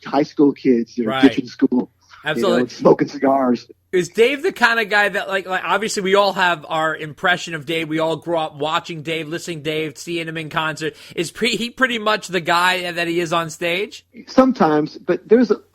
high school kids that are ditching school. Absolutely. Smoking cigars. Is Dave the kind of guy that, like obviously we all have our impression of Dave. We all grew up watching Dave, listening to Dave, seeing him in concert. Is he pretty much the guy that he is on stage? Sometimes, but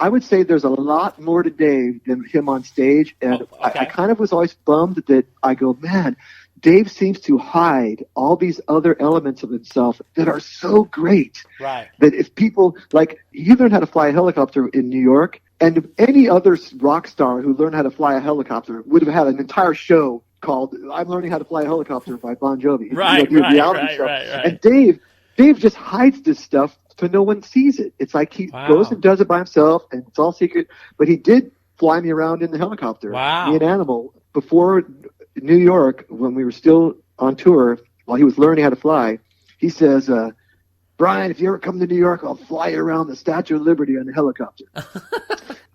I would say there's a lot more to Dave than him on stage. And I kind of was always bummed that I go, man, Dave seems to hide all these other elements of himself that are so great. Right. That if people, like, he learned how to fly a helicopter in New York, and any other rock star who learned how to fly a helicopter would have had an entire show called I'm Learning How to Fly a Helicopter by Bon Jovi. Right. And Dave just hides this stuff so no one sees it. It's like he goes and does it by himself, and it's all secret. But he did fly me around in the helicopter. Wow. Me and Animal, before New York, when we were still on tour, while he was learning how to fly, he says, Brian, if you ever come to New York, I'll fly you around the Statue of Liberty on a helicopter.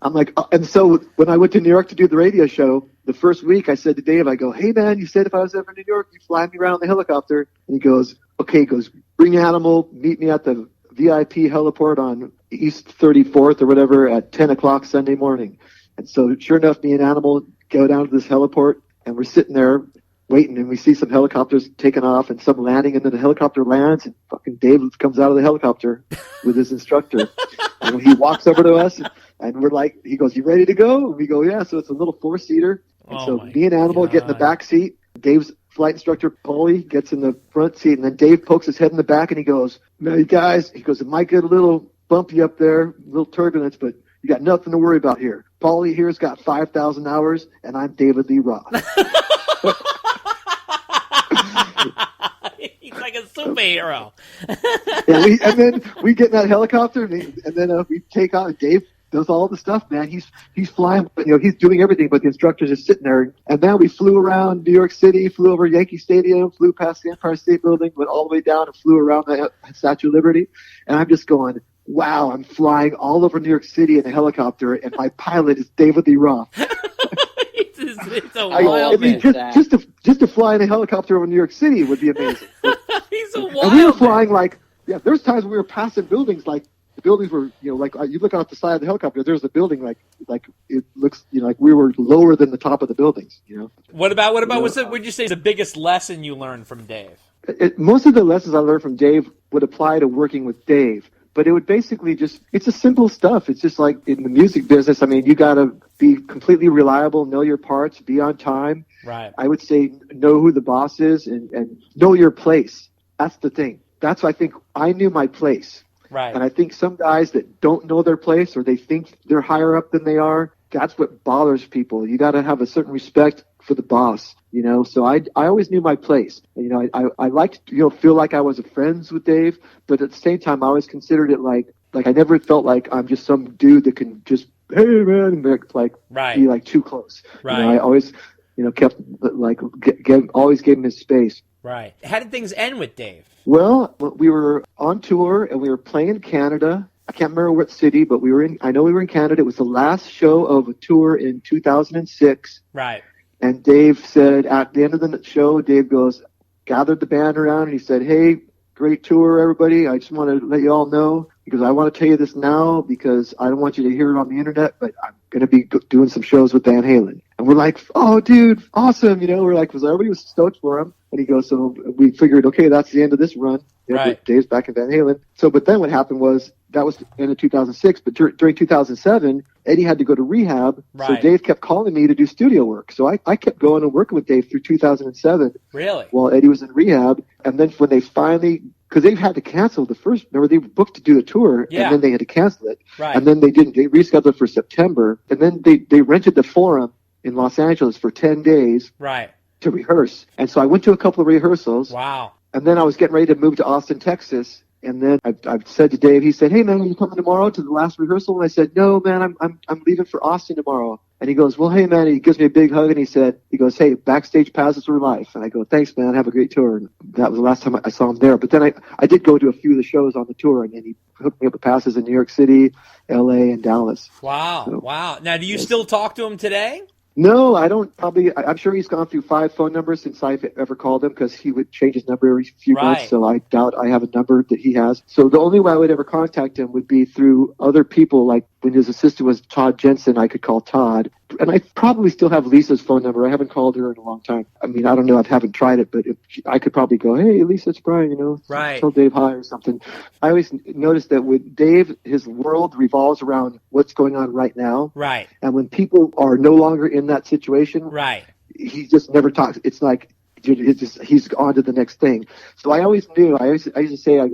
I'm like, and so when I went to New York to do the radio show, the first week I said to Dave, I go, hey man, you said if I was ever in New York, you'd fly me around the helicopter. And he goes, okay, he goes, bring Animal, meet me at the VIP heliport on East 34th or whatever at 10 o'clock Sunday morning. And so sure enough, me and Animal go down to this heliport, and we're sitting there waiting, and we see some helicopters taking off and some landing, and then the helicopter lands, and fucking Dave comes out of the helicopter with his instructor. And he walks over to us, and we're like, he goes, you ready to go? And we go, yeah. So it's a little 4-seater. And so me and Animal get in the back seat. Dave's flight instructor, Paulie, gets in the front seat, and then Dave pokes his head in the back, and he goes, no, you guys, he goes, it might get a little bumpy up there, a little turbulence, but you got nothing to worry about here. Paulie here's got 5,000 hours, and I'm David Lee Roth. He's like a superhero. And then we get in that helicopter, and then we take off. Dave does all the stuff, man. He's flying, he's doing everything, but the instructor's just sitting there. And then we flew around New York City, flew over Yankee Stadium, flew past the Empire State Building, went all the way down and flew around the Statue of Liberty. And I'm just going, wow, I'm flying all over New York City in a helicopter, and my pilot is David Lee Roth. It's a wild man. Just to fly in a helicopter over New York City would be amazing. He's a wild And we were flying there's times we were passing buildings, like the buildings were, like you look off the side of the helicopter, there's a building like it looks, like we were lower than the top of the buildings, What about what would you say is the biggest lesson you learned from Dave? Most of the lessons I learned from Dave would apply to working with Dave. But it would basically it's a simple stuff. It's just like in the music business. I mean, you got to be completely reliable, know your parts, be on time. Right. I would say know who the boss is and know your place. That's the thing. That's why I think I knew my place. Right. And I think some guys that don't know their place or they think they're higher up than they are, that's what bothers people. You got to have a certain respect for the boss, So I always knew my place. I liked to feel like I was friends with Dave, but at the same time I always considered it like I never felt like I'm just some dude that can just hey man be like too close. Right. I always kept always gave him his space. Right. How did things end with Dave? Well, we were on tour and we were playing Canada. I can't remember what city, but I know we were in Canada. It was the last show of a tour in 2006. Right. And Dave said at the end of the show, Dave gathered the band around and he said, hey, great tour, everybody. I just want to let you all know because I want to tell you this now because I don't want you to hear it on the internet, but I'm going to be doing some shows with Van Halen. And we're like, oh, dude, awesome. We're like, because everybody was stoked for him. And he goes, so we figured, okay, that's the end of this run. Right. Dave's back in Van Halen. So, but then what happened was that was the end of 2006. But during 2007, Eddie had to go to rehab. Right. So Dave kept calling me to do studio work. So I kept going and working with Dave through 2007. Really? While Eddie was in rehab. And then when they finally, because they've had to cancel the first, remember they were booked to do the tour and then they had to cancel it. Right. And then they didn't, they rescheduled it for September. And then they rented the Forum in Los Angeles for 10 days. Right. To rehearse. And so I went to a couple of rehearsals. Wow. And then I was getting ready to move to Austin, Texas. And then I said to Dave, he said, hey man, are you coming tomorrow to the last rehearsal? And I said, no man, I'm leaving for Austin tomorrow. And he goes, well, hey man, he gives me a big hug and he goes, hey, backstage passes for life. And I go, thanks man, have a great tour. And that was the last time I saw him there. But then I did go to a few of the shows on the tour and then he hooked me up with passes in New York City, LA, and Dallas. Wow. So, wow. Now, do you still talk to him today? No, I don't. Probably, I'm sure he's gone through 5 phone numbers since I've ever called him, because he would change his number every few months. So I doubt I have a number that he has. So the only way I would ever contact him would be through other people. Like when his assistant was Todd Jensen, I could call Todd. And I probably still have Lisa's phone number. I haven't called her in a long time. I mean, I don't know. I haven't tried it, but I could probably go, hey, Lisa, it's Brian, tell Dave hi or something. I always notice that with Dave, his world revolves around what's going on right now. Right. And when people are no longer in that situation, he just never talks. It's like he's on to the next thing. So I always knew. I used to say, I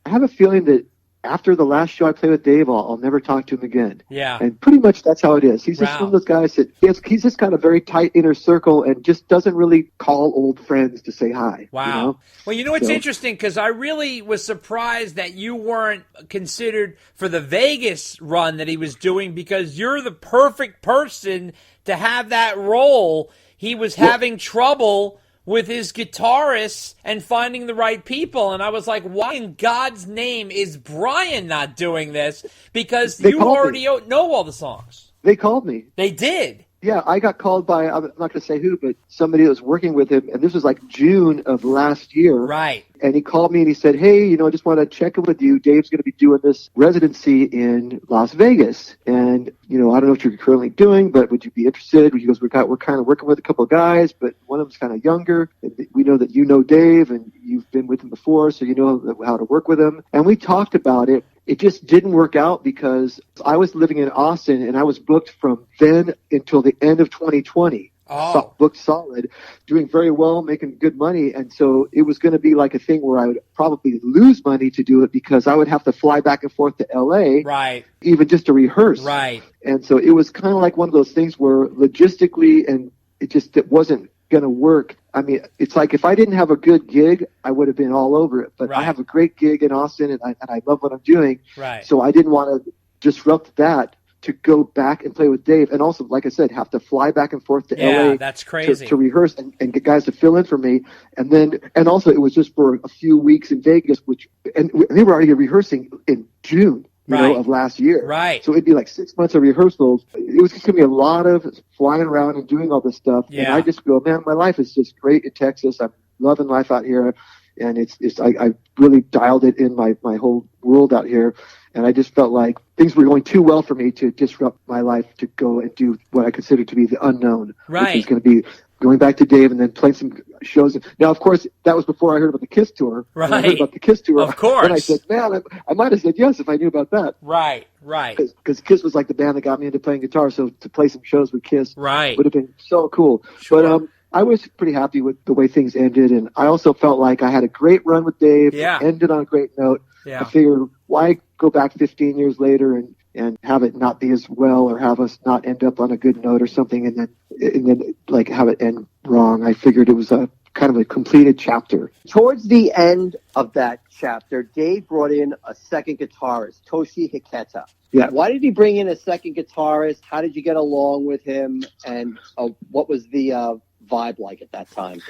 have a feeling that after the last show I play with Dave, I'll never talk to him again. Yeah. And pretty much that's how it is. He's just one of those guys that he's just got a very tight inner circle and just doesn't really call old friends to say hi. Wow. Well, it's interesting, because I really was surprised that you weren't considered for the Vegas run that he was doing, because you're the perfect person to have that role. He was having trouble with his guitarists and finding the right people. And I was like, why in God's name is Brian not doing this? Because you already know all the songs. They called me. They did. Yeah, I got called by, I'm not going to say who, but somebody that was working with him. And this was like June of last year. Right. And he called me and he said, hey, I just want to check in with you. Dave's going to be doing this residency in Las Vegas. And, I don't know what you're currently doing, but would you be interested? He goes, we're kind of working with a couple of guys, but one of them's kind of younger. And we know that you know Dave and you've been with him before, so you know how to work with him. And we talked about it. It just didn't work out because I was living in Austin and I was booked from then until the end of 2020. Booked solid, doing very well, making good money. And so it was going to be like a thing where I would probably lose money to do it, because I would have to fly back and forth to LA, even just to rehearse. Right. And so it was kind of like one of those things where logistically and it wasn't going to work. I mean, it's like if I didn't have a good gig, I would have been all over it. But I have a great gig in Austin, and I love what I'm doing. Right. So I didn't want to disrupt that to go back and play with Dave. And also, like I said, have to fly back and forth to LA. That's crazy. To rehearse and get guys to fill in for me. And also it was just for a few weeks in Vegas, and they were already rehearsing in June. Of last year. Right. So it'd be like 6 months of rehearsals. It was just going to be a lot of flying around and doing all this stuff. Yeah. And I just go, man, my life is just great in Texas. I'm loving life out here. And I really dialed it in my whole world out here. And I just felt like things were going too well for me to disrupt my life to go and do what I consider to be the unknown. Right. Which is going to be going back to Dave and then playing some shows. Now, of course, that was before I heard about the Kiss tour. Right. When I heard about the Kiss tour, of course. And I said, man, I might have said yes if I knew about that. Right. Because Kiss was like the band that got me into playing guitar, so to play some shows with Kiss would have been so cool. Sure. But I was pretty happy with the way things ended, and I also felt like I had a great run with Dave. Yeah. Ended on a great note. Yeah. I figured, why go back 15 years later and have it not be as well, or have us not end up on a good note or something, and then like have it end wrong. I figured it was a kind of a completed chapter. Towards the end of that chapter, Dave brought in a second guitarist, Toshi Hiketa. Yeah. Why did he bring in a second guitarist? How did you get along with him? And what was the vibe like at that time?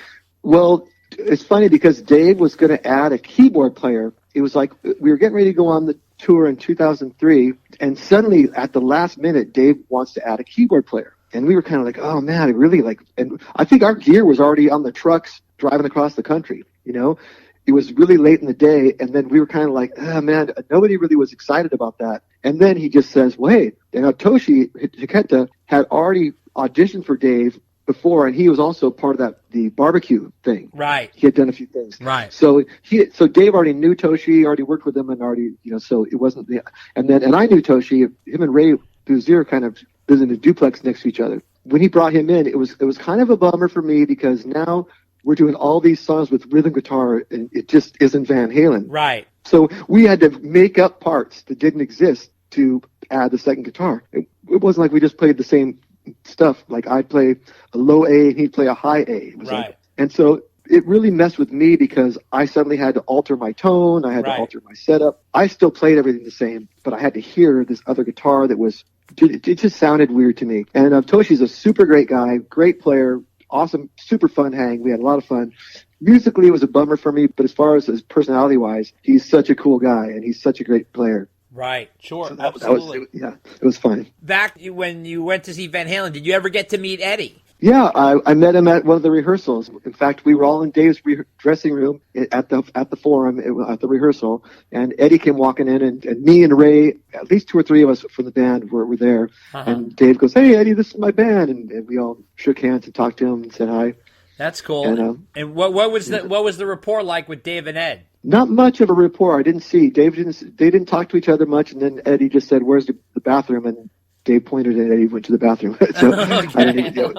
Well, it's funny because Dave was going to add a keyboard player. It was like we were getting ready to go on the tour in 2003, and suddenly at the last minute, Dave wants to add a keyboard player. And we were kind of like, oh man, I really like, and I think our gear was already on the trucks driving across the country, It was really late in the day, and then we were kind of like, oh man, nobody really was excited about that. And then he just says, well, hey, Toshi Hiketa had already auditioned for Dave before, and he was also part of the barbecue thing. Right. He had done a few things. Right. So Dave already knew Toshi, already worked with him, and already, so it wasn't and I knew Toshi. Him and Ray Buzier kind of lived in a duplex next to each other. When he brought him in, it was kind of a bummer for me, because now we're doing all these songs with rhythm guitar, and it just isn't Van Halen. Right. So we had to make up parts that didn't exist to add the second guitar. It wasn't like we just played the same stuff. Like I'd play a low A and he'd play a high A. It was right. And so it really messed with me, because I suddenly had to alter my tone. I had to alter my setup. I still played everything the same, but I had to hear this other guitar that was, it just sounded weird to me. And Toshi's a super great guy, great player, awesome, super fun hang. We had a lot of fun. Musically, it was a bummer for me, but as far as his personality-wise, he's such a cool guy, and he's such a great player. Right. Sure. So Absolutely. it was fun. Back when you went to see Van Halen, did you ever get to meet Eddie? Yeah, I met him at one of the rehearsals. In fact, we were all in Dave's dressing room at the Forum at the rehearsal, and Eddie came walking in, and me and Ray, at least 2 or 3 of us from the band were there. And Dave goes, "Hey, Eddie, this is my band," and we all shook hands and talked to him and said hi. That's cool. And what was the rapport like with Dave and Ed? Not much of a rapport. I didn't see. They didn't talk to each other much, and then Eddie just said, "Where's the bathroom?" And Dave pointed and Eddie went to the bathroom. So I didn't even know.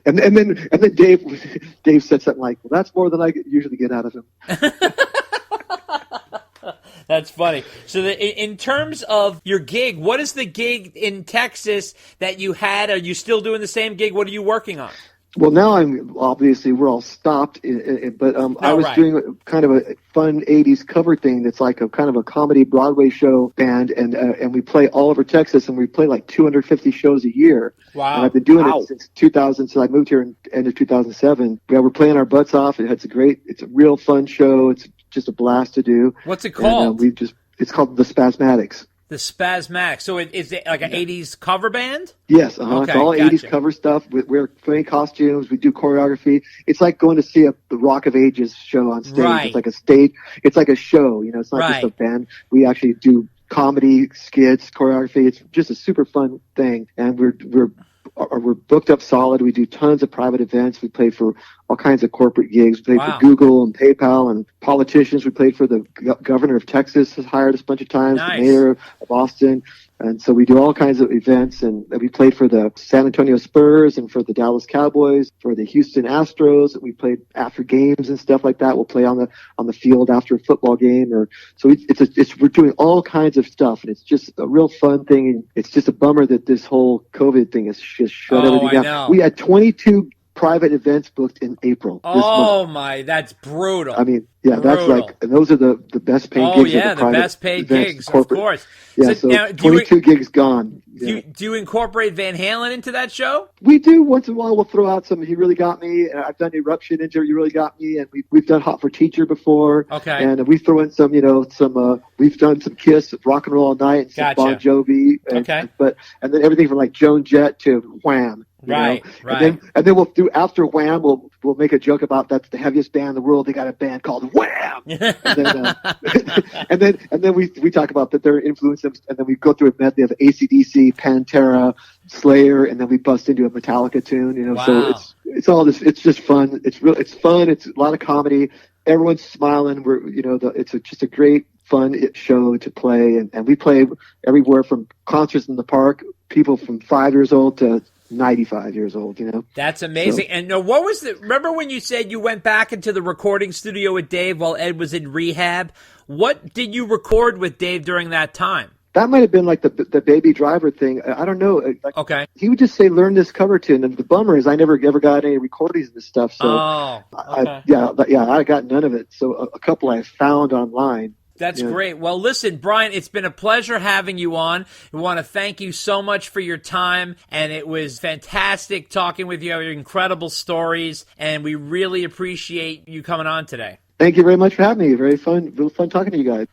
And then Dave said something like, "Well, that's more than I usually get out of him." That's funny. So in terms of your gig, what is the gig in Texas that you had? Are you still doing the same gig? What are you working on? Well, now we're all stopped, but I was doing kind of a fun 80s cover thing that's like a kind of a comedy Broadway show band, and we play all over Texas, and we play like 250 shows a year. Wow. And I've been doing it since 2000, so I moved here in end of 2007. Yeah, we're playing our butts off. It's a real fun show. It's just a blast to do. What's it called? And, it's called The Spasmatics. The Spasmatics. So is it like an 80s cover band? Yes, Okay, it's all gotcha. 80s cover stuff. We're funny costumes. We do choreography. It's like going to see the Rock of Ages show on stage. Right. It's like a stage. It's like a show. It's not just a band. We actually do comedy skits, choreography. It's just a super fun thing, and we're booked up solid. We do tons of private events. We play for all kinds of corporate gigs. We played for Google and PayPal and politicians. We played for the governor of Texas has hired us a bunch of times, the mayor of Austin. And so we do all kinds of events, and we played for the San Antonio Spurs and for the Dallas Cowboys, for the Houston Astros. We played after games and stuff like that. We'll play on the field after a football game, we're doing all kinds of stuff, and it's just a real fun thing. And it's just a bummer that this whole COVID thing has just shut everything down. Know. We had 22 private events booked in April. Oh my, that's brutal. I mean, yeah, brutal. That's those are the best paid gigs. Oh yeah, the best paid gigs, of course. Yeah, so now, 22 gigs gone. Do you incorporate Van Halen into that show? We do once in a while. We'll throw out some. He Really Got Me. I've done Eruption into You Really Got Me, and we've done Hot for Teacher before. Okay. And we throw in some, we've done some Kiss, Rock and Roll All Night, and some Bon Jovi. And then everything from like Joan Jett to Wham. Right. And then we'll do after Wham. We'll make a joke about that's the heaviest band in the world. They got a band called Wham. and then we talk about that they're influences, and then we go through a medley of AC/DC, Pantera, Slayer, and then we bust into a Metallica tune. Wow. So it's all this. It's just fun. It's fun. It's a lot of comedy. Everyone's smiling. It's just a great fun show to play, and we play everywhere from concerts in the park, people from 5 years old to 95 years old, That's amazing. So, and remember when you said you went back into the recording studio with Dave while Ed was in rehab? What did you record with Dave during that time? That might have been like the Baby Driver thing. I don't know. Okay. He would just say, learn this cover tune. And the bummer is I never ever got any recordings of this stuff. So okay. I got none of it. So a couple I found online. That's great. Well, listen, Brian, it's been a pleasure having you on. We want to thank you so much for your time, and it was fantastic talking with you. Your incredible stories, and we really appreciate you coming on today. Thank you very much for having me. Real fun talking to you guys.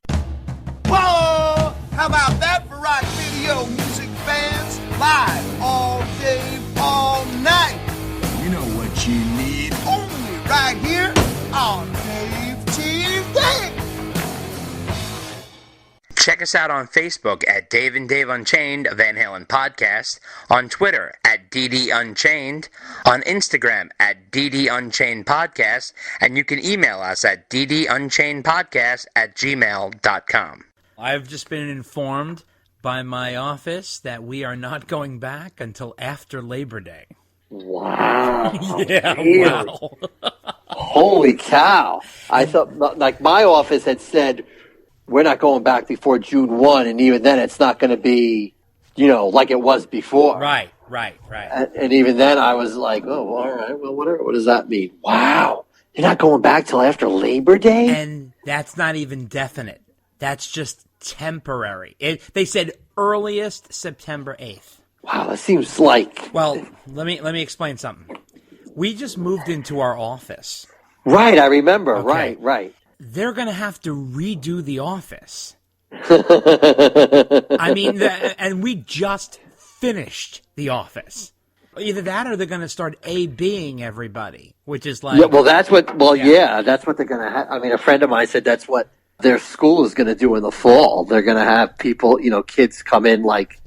Whoa! How about that for rock video music fans? Live all day, all night. You know what you need. Only right here on Dave TV. Check us out on Facebook at Dave and Dave Unchained, a Van Halen podcast, on Twitter at DD Unchained, on Instagram at DD Unchained Podcast, and you can email us at ddunchainedpodcast@gmail.com. I've just been informed by my office that we are not going back until after Labor Day. Wow. Yeah, weird. wow. Holy cow. I thought, like, my office had said, we're not going back before June 1, and even then it's not going to be, like it was before. Right. And even then I was like, oh, all right, well, whatever. What does that mean? Wow. You're not going back till after Labor Day? And that's not even definite. That's just temporary. They said earliest September 8th. Wow, that seems like... Well, let me explain something. We just moved into our office. Right, I remember. Okay. Right. They're going to have to redo the office. I mean, and we just finished The Office. Either that or they're going to start A-Bing everybody, which is like... Yeah, well, that's what... Well, yeah, that's what they're going to have. I mean, a friend of mine said that's what their school is going to do in the fall. They're going to have people, kids come in like